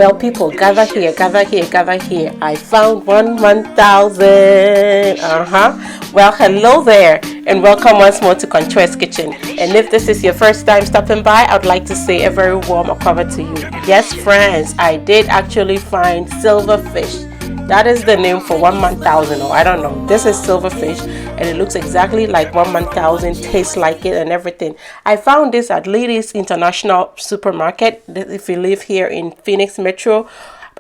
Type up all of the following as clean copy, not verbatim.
Well, people, gather here, gather here, gather here. I found 1,000. Well, hello there, and welcome once more to Concho's Kitchen. And if this is your first time stopping by, I'd like to say a very warm welcome to you. Yes, friends, I did actually find silverfish. That is the name for 1,000, or I don't know. This is silverfish, and it looks exactly like 1,000, tastes like it and everything. I found this at Ladies International Supermarket. If you live here in Phoenix Metro,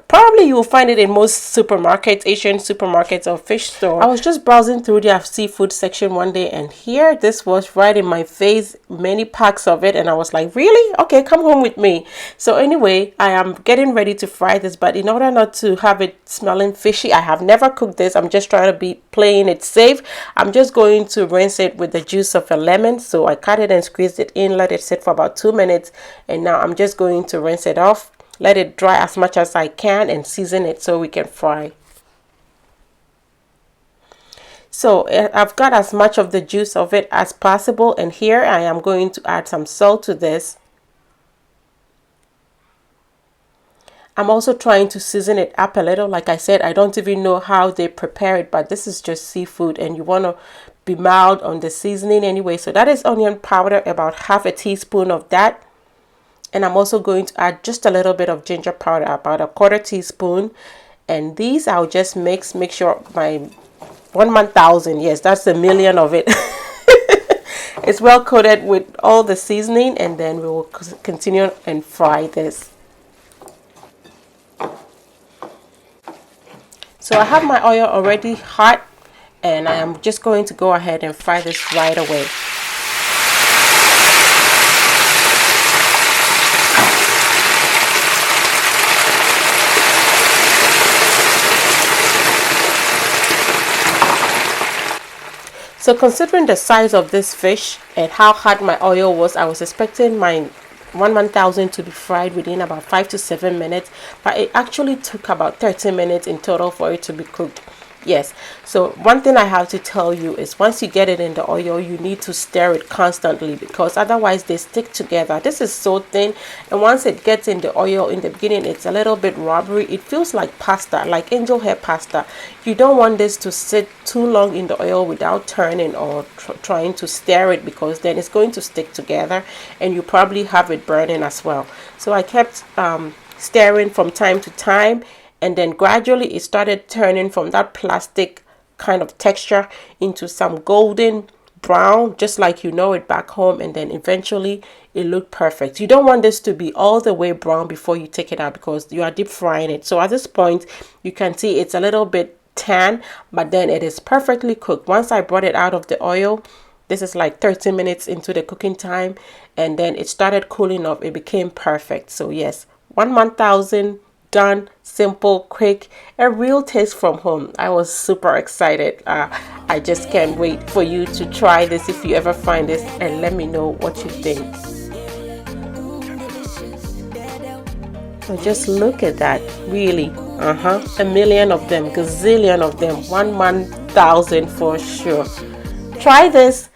probably you will find it in most supermarkets, Asian supermarkets or fish store. I was just browsing through their seafood section one day, and here this was right in my face, many packs of it, and I was like, really? Okay, come home with me. So anyway, I am getting ready to fry this, but in order not to have it smelling fishy, I have never cooked this. I'm just trying to be playing it safe. I'm just going to rinse it with the juice of a lemon. So I cut it and squeezed it in, let it sit for about 2 minutes, and now I'm just going to rinse it off. Let it dry as much as I can and season it so we can fry. So I've got as much of the juice of it as possible, and here I am going to add some salt to this. I'm also trying to season it up a little. Like I said, I don't even know how they prepare it, but this is just seafood and you want to be mild on the seasoning anyway. So that is onion powder, about half a teaspoon of that. And I'm also going to add just a little bit of ginger powder, about a quarter teaspoon. And these I'll just make sure my 1,000, yes, that's a million of it. It's well coated with all the seasoning, and then we will continue and fry this. So I have my oil already hot, and I am just going to go ahead and fry this right away. So considering the size of this fish and how hot my oil was, I was expecting my 1,000 to be fried within about 5 to 7 minutes, but it actually took about 30 minutes in total for it to be cooked. Yes, so one thing I have to tell you is once you get it in the oil, you need to stir it constantly, because otherwise they stick together. This is so thin, and once it gets in the oil in the beginning, it's a little bit rubbery. It feels like pasta, like angel hair pasta. You don't want this to sit too long in the oil without turning or trying to stir it, because then it's going to stick together and you probably have it burning as well. So I kept stirring from time to time, and then gradually it started turning from that plastic kind of texture into some golden brown, just like you know it back home, and then eventually it looked perfect. You don't want this to be all the way brown before you take it out, because you are deep frying it. So at this point you can see it's a little bit tan, but then it is perfectly cooked. Once I brought it out of the oil, this is like 30 minutes into the cooking time, and then it started cooling off. It became perfect. So yes, 1,000 done, simple, quick, a real taste from home. I was super excited. I just can't wait for you to try this if you ever find this, and let me know what you think. So just look at that. Really, a million of them, gazillion of them, 1,000 for sure. Try this.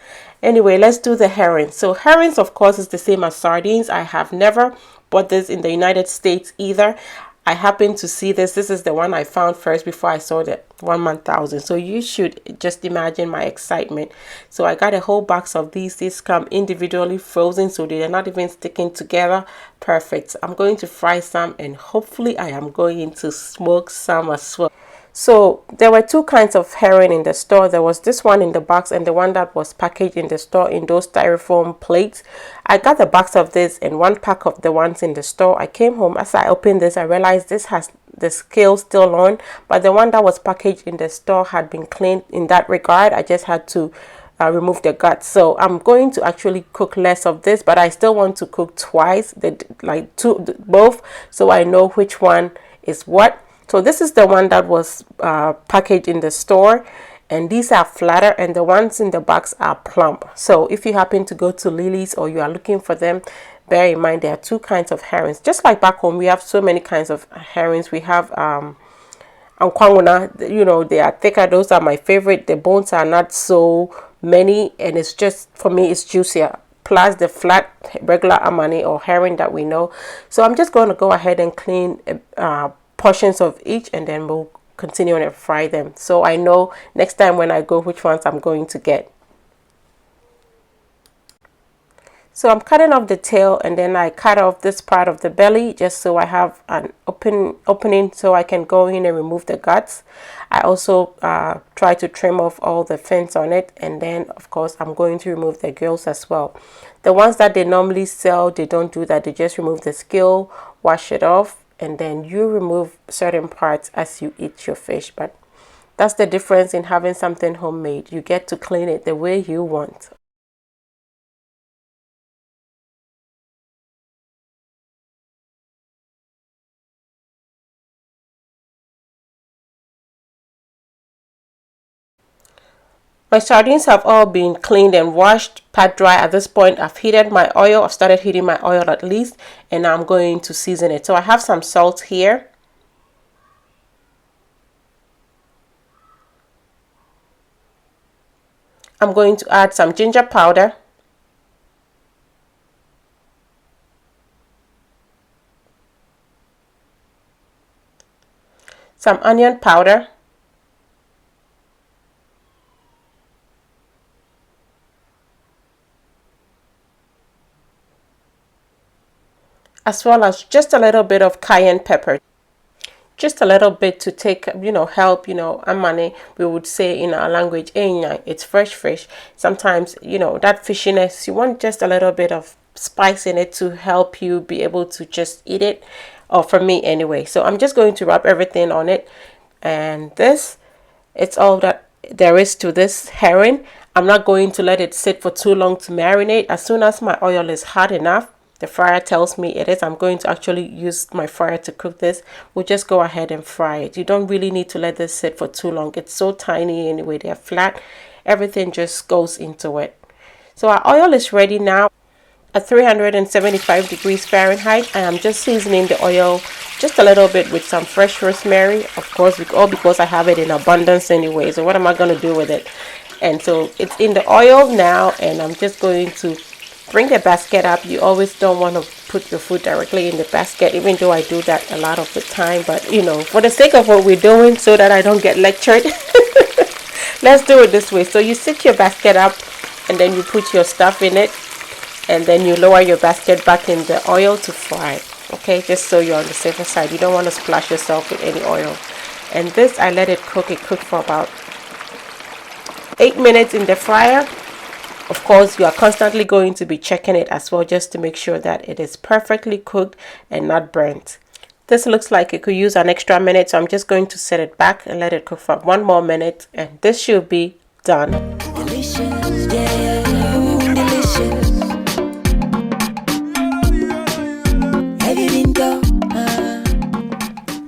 Anyway, let's do the herrings. So herrings, of course, is the same as sardines. I have never bought this in the United States either. I happened to see this. This is the one I found first before I saw the 1,000. So you should just imagine my excitement. So I got a whole box of these. These come individually frozen, so they are not even sticking together. Perfect. I'm going to fry some, and hopefully I am going to smoke some as well. So there were two kinds of herring in the store. There was this one in the box and the one that was packaged in the store in those styrofoam plates. I got the box of this and one pack of the ones in the store. I came home. As I opened this, I realized this has the scale still on, but the one that was packaged in the store had been cleaned in that regard. I just had to remove the guts. So I'm going to actually cook less of this, but I still want to cook twice, both, so I know which one is what. So this is the one that was packaged in the store, and these are flatter, and the ones in the box are plump. So if you happen to go to Lily's or you are looking for them, bear in mind there are two kinds of herrings. Just like back home, we have so many kinds of herrings. We have ankwanguna, you know, they are thicker. Those are my favorite. The bones are not so many, and it's just, for me, it's juicier. plus the flat regular amani or herring that we know. So I'm just going to go ahead and clean portions of each, and then we'll continue and fry them, so I know next time when I go which ones I'm going to get. So I'm cutting off the tail, and then I cut off this part of the belly just so I have an opening so I can go in and remove the guts. I also try to trim off all the fins on it, and then of course I'm going to remove the gills as well. The ones that they normally sell, they don't do that. They just remove the scale, wash it off, and then you remove certain parts as you eat your fish. But that's the difference in having something homemade. You get to clean it the way you want. My sardines have all been cleaned and washed, pat dry. At this point, I've heated my oil. I've started heating my oil at least, and now I'm going to season it. So I have some salt here. I'm going to add some ginger powder. Some onion powder. As well as just a little bit of cayenne pepper. Just a little bit to take, help, amane, we would say in our language, it's fresh fish. Sometimes, that fishiness, you want just a little bit of spice in it to help you be able to just eat it, or for me anyway. So I'm just going to wrap everything on it, and it's all that there is to this herring. I'm not going to let it sit for too long to marinate. As soon as my oil is hot enough, the fryer tells me it is, I'm going to actually use my fryer to cook this. We'll just go ahead and fry it. You don't really need to let this sit for too long. It's so tiny anyway. They're flat. Everything just goes into it. So our oil is ready now at 375 degrees Fahrenheit. I am just seasoning the oil just a little bit with some fresh rosemary, of course, because I have it in abundance anyway. So what am I going to do with it? And so it's in the oil now, and I'm just going to bring the basket up. You always don't want to put your food directly in the basket, even though I do that a lot of the time. But for the sake of what we're doing, so that I don't get lectured, let's do it this way. So you sit your basket up, and then you put your stuff in it, and then you lower your basket back in the oil to fry. Okay, just so you're on the safer side. You don't want to splash yourself with any oil. And this, I let it cook. It cooked for about 8 minutes in the fryer. Of course, you are constantly going to be checking it as well, just to make sure that it is perfectly cooked and not burnt. This looks like it could use an extra minute, so I'm just going to set it back and let it cook for 1 more minute, and this should be done. Delicious, yeah, delicious.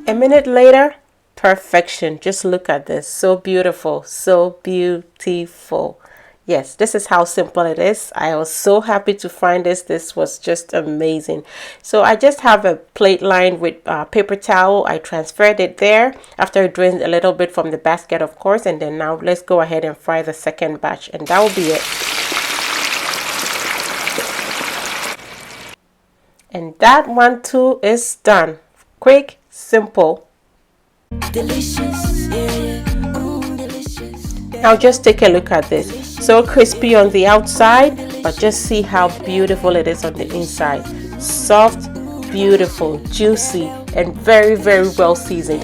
A minute later, perfection. Just look at this. So beautiful, so beautiful. Yes, this is how simple it is. I was so happy to find this. This was just amazing. So I just have a plate lined with paper towel. I transferred it there after it drained a little bit from the basket, of course. And then now let's go ahead and fry the second batch, and that will be it. And that one too is done. Quick, simple. Delicious, yeah. Delicious. Now just take a look at this. So crispy on the outside, but just see how beautiful it is on the inside. Soft, beautiful, juicy, and very, very well seasoned.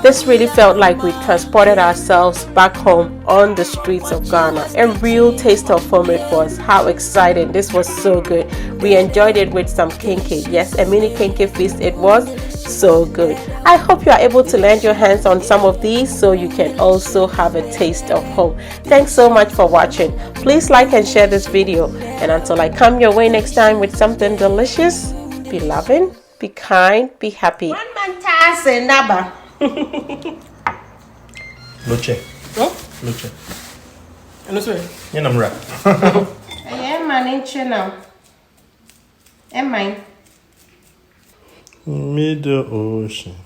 This really felt like we transported ourselves back home on the streets of Ghana. A real taste of home it was. How exciting. This was so good. We enjoyed it with some kenke. Yes, a mini kenke feast it was. So good. I hope you are able to lend your hands on some of these so you can also have a taste of home. Thanks so much for watching. Please like and share this video. And until I come your way next time with something delicious, be loving, be kind, be happy. Luce. No? Luce. Ano sir? Yan ang wrap. Ayan, maning channel. And mine. Middle ocean.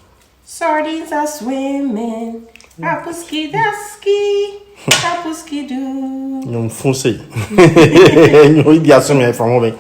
Sardines are swimming Apuski daski. Apuski do. Não foncei. Não ia assumir a informação.